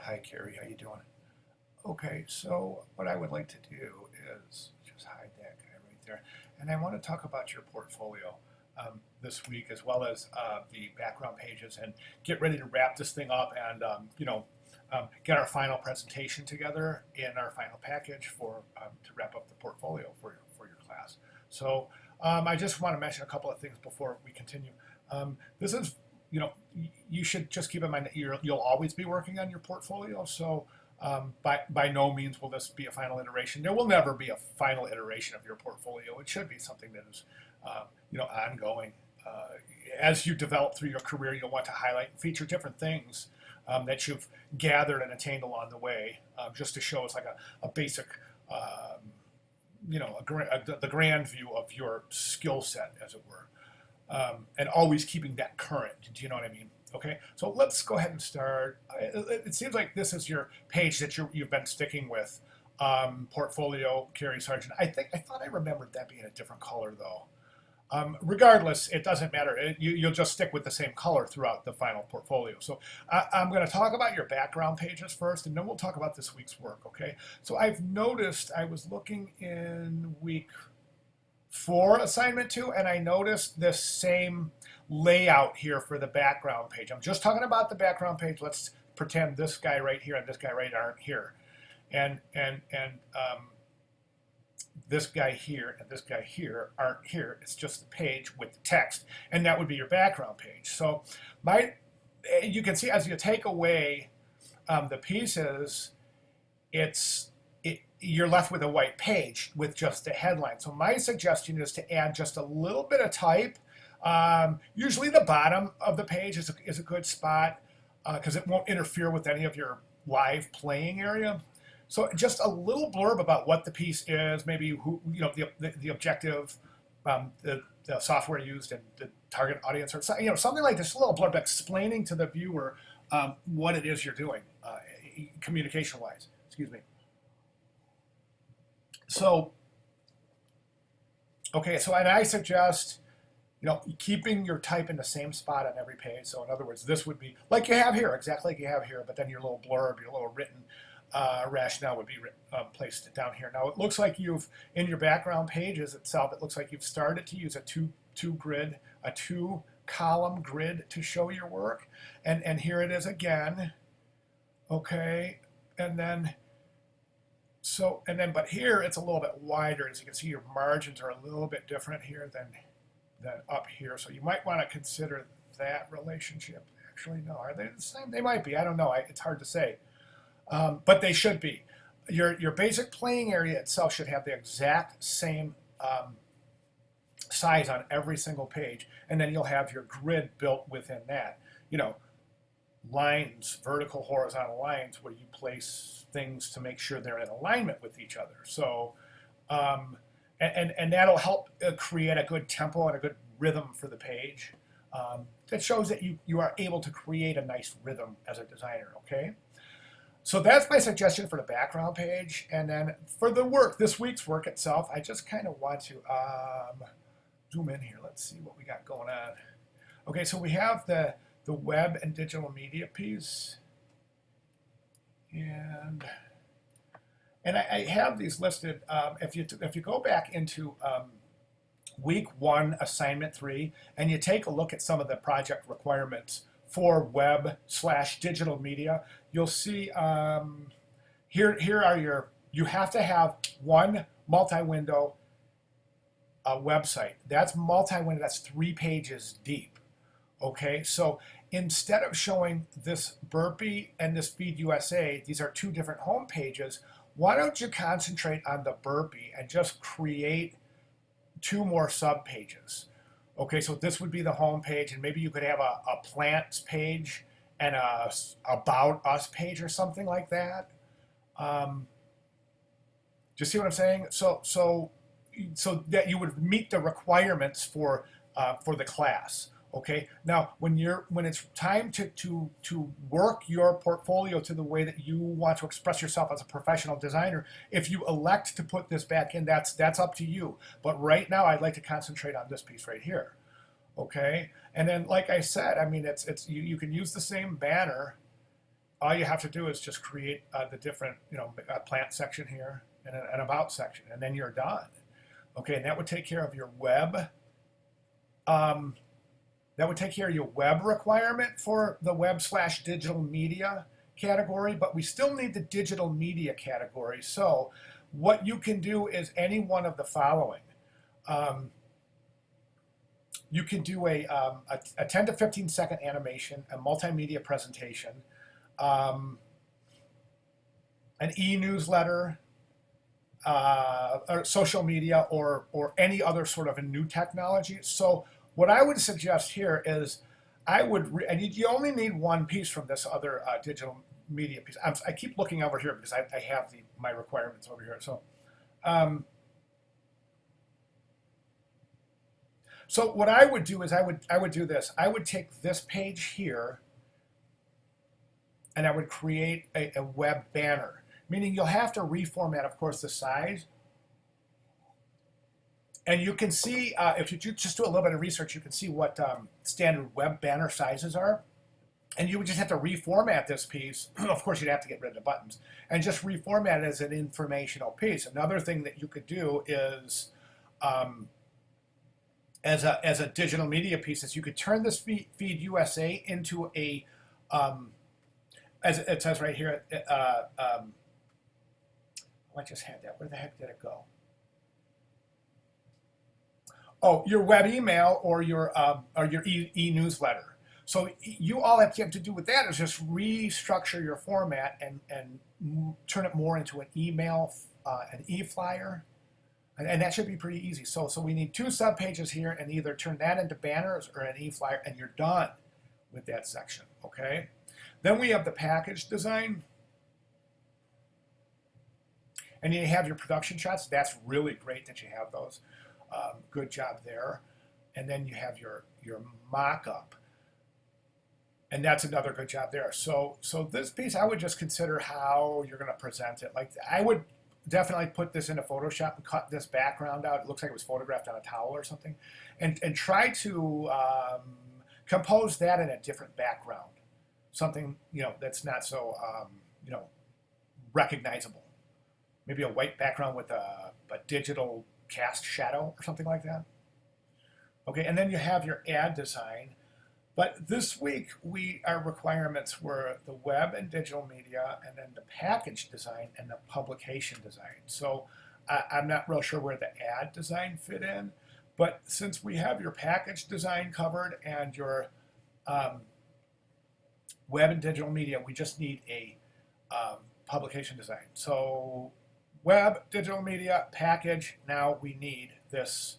Hi, Carrie. How you doing? Okay, so what I would like to do is just hide that guy right there, and I want to talk about your portfolio this week, as well as the background pages, and get ready to wrap this thing up, and get our final presentation together in our final package for to wrap up the portfolio for your class. So I just want to mention a couple of things before we continue. This is you should just keep in mind that you'll always be working on your portfolio. So by no means will this be a final iteration. There will never be a final iteration of your portfolio. It should be something that is ongoing. As you develop through your career, you'll want to highlight and feature different things that you've gathered and attained along the way, just to show us like a basic, the grand view of your skill set, as it were, and always keeping that current. Do you know what I mean? Okay, so let's go ahead and start. It seems like this is your page that you've been sticking with, portfolio, Carrie Sargent. I thought I remembered that being a different color though. Regardless, it doesn't matter. You'll just stick with the same color throughout the final portfolio. So I'm going to talk about your background pages first, and then we'll talk about this week's work, okay? So I've noticed, I was looking in week 4, assignment 2, and I noticed this same layout here for the background page. I'm just talking about the background page. Let's pretend this guy right here and this guy right aren't here. And this guy here and this guy here aren't here. It's just the page with the text, and that would be your background page. So you can see as you take away the pieces, you're left with a white page with just a headline. So my suggestion is to add just a little bit of type. Usually the bottom of the page is a good spot because it won't interfere with any of your live playing area. So just a little blurb about what the piece is, maybe the objective, the software used, and the target audience, or something like this. A little blurb explaining to the viewer what it is you're doing, communication-wise. Excuse me. So, okay, and I suggest keeping your type in the same spot on every page. So in other words, this would be like you have here, exactly like you have here, but then your little blurb, your little written rationale would be placed down here. Now it looks like in your background pages itself, it looks like you've started to use a two column grid to show your work, and here it is again. Okay, but here it's a little bit wider. As you can see, your margins are a little bit different here than up here. So you might want to consider that relationship. Actually, no, are they the same? They might be. I don't know. It's hard to say. But they should be. Your basic playing area itself should have the exact same size on every single page, and then you'll have your grid built within that. Lines, vertical, horizontal lines, where you place things to make sure they're in alignment with each other. So, and that'll help create a good tempo and a good rhythm for the page. That shows that you are able to create a nice rhythm as a designer. Okay. So that's my suggestion for the background page. And then for the work, this week's work itself, I just kind of want to zoom in here. Let's see what we got going on. Okay, so we have the web and digital media piece. And I have these listed. If you go back into week 1, assignment 3, and you take a look at some of the project requirements for web/digital media, you'll see here are you have to have one multi-window website. That's multi-window, that's 3 pages deep. Okay, so instead of showing this Burpee and this Feed USA, these are 2 different home pages. Why don't you concentrate on the Burpee and just create 2 more sub pages? Okay, so this would be the home page, and maybe you could have a plants page and a about us page or something like that. Do you see what I'm saying? So that you would meet the requirements for the class. Okay. Now, when it's time to work your portfolio to the way that you want to express yourself as a professional designer, if you elect to put this back in, that's up to you. But right now, I'd like to concentrate on this piece right here. Okay. And then, like I said, I mean, you can use the same banner all you have to do is just create the different, a plant section here and an about section, and then you're done. Okay, and that would take care of your web. Um, that would take care of your web requirement for the web/digital media category, but we still need the digital media category. So what you can do is any one of the following. Um, you can do a 10 to 15 second animation, a multimedia presentation, um, an e-newsletter, or social media, or any other sort of a new technology. So what I would suggest here is and you only need one piece from this other digital media piece. I keep looking over here because I have my requirements over here. Um, so what I would do is I would do this. I would take this page here and I would create a web banner, meaning you'll have to reformat, of course, the size. And you can see, if you just do a little bit of research, you can see what standard web banner sizes are. And you would just have to reformat this piece. Of course, you'd have to get rid of the buttons and just reformat it as an informational piece. Another thing that you could do is, as a digital media piece, is you could turn this Feed USA into as it says right here, I just had that. Where the heck did it go? Oh, your web email or your e-newsletter. So you all have to do with that is just restructure your format and turn it more into an email, an e-flyer, and that should be pretty easy. So we need 2 subpages here, and either turn that into banners or an e-flyer, and you're done with that section. Okay. Then we have the package design. And you have your production shots. That's really great that you have those. Good job there. And then you have your mock-up. And that's another good job there. So this piece, I would just consider how you're going to present it. Like, I would definitely put this into Photoshop and cut this background out. It looks like it was photographed on a towel or something. And try to compose that in a different background. Something, that's not so, recognizable. Maybe a white background with a digital cast shadow or something like that. Okay, and then you have your ad design. But this week, our requirements were the web and digital media, and then the package design and the publication design. So I'm not real sure where the ad design fit in, but since we have your package design covered and your web and digital media, we just need a publication design. So web, digital media, package, now we need this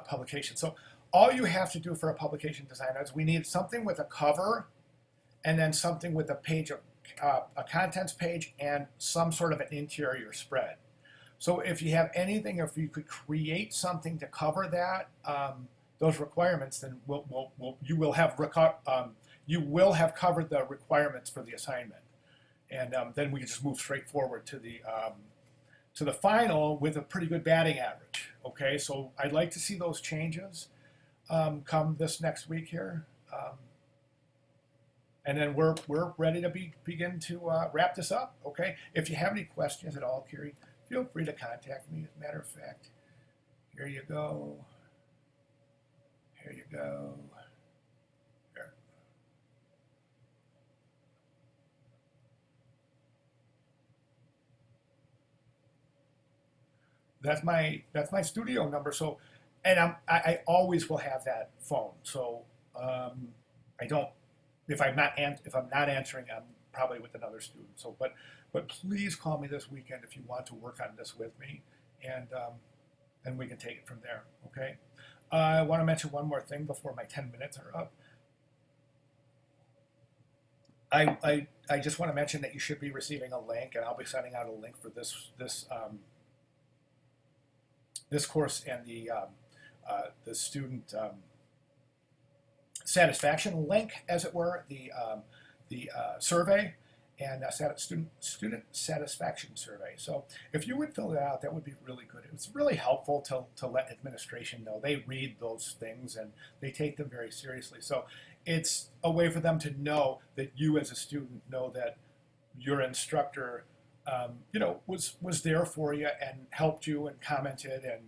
publication. So all you have to do for a publication design is we need something with a cover and then something with a page of a contents page and some sort of an interior spread. So if you have anything, if you could create something to cover that, those requirements, then you will have covered the requirements for the assignment. And then we can just move straight forward to the final with a pretty good batting average. Okay, so I'd like to see those changes come this next week here, and then we're ready to begin to wrap this up. Okay, if you have any questions at all, Carrie, feel free to contact me. As a matter of fact, here you go. Here you go. Here. That's my studio number. So, and I always will have that phone. So I don't if I'm not answering, I'm probably with another student. So, but please call me this weekend if you want to work on this with me, and we can take it from there. Okay. I want to mention one more thing before my 10 minutes are up. I just want to mention that you should be receiving a link, and I'll be sending out a link for this course and the student satisfaction link, as it were, the survey and student satisfaction survey. So if you would fill that out, that would be really good. It's really helpful to let administration know. They read those things and they take them very seriously. So it's a way for them to know that you as a student know that your instructor, was there for you and helped you and commented and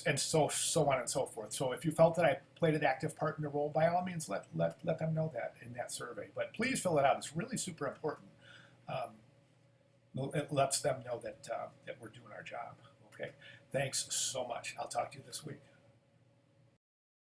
and so on and so forth. So if you felt that I played an active part in the role, by all means, let them know that in that survey. But please fill it out. It's really super important. It lets them know that we're doing our job. Okay. Thanks so much. I'll talk to you this week.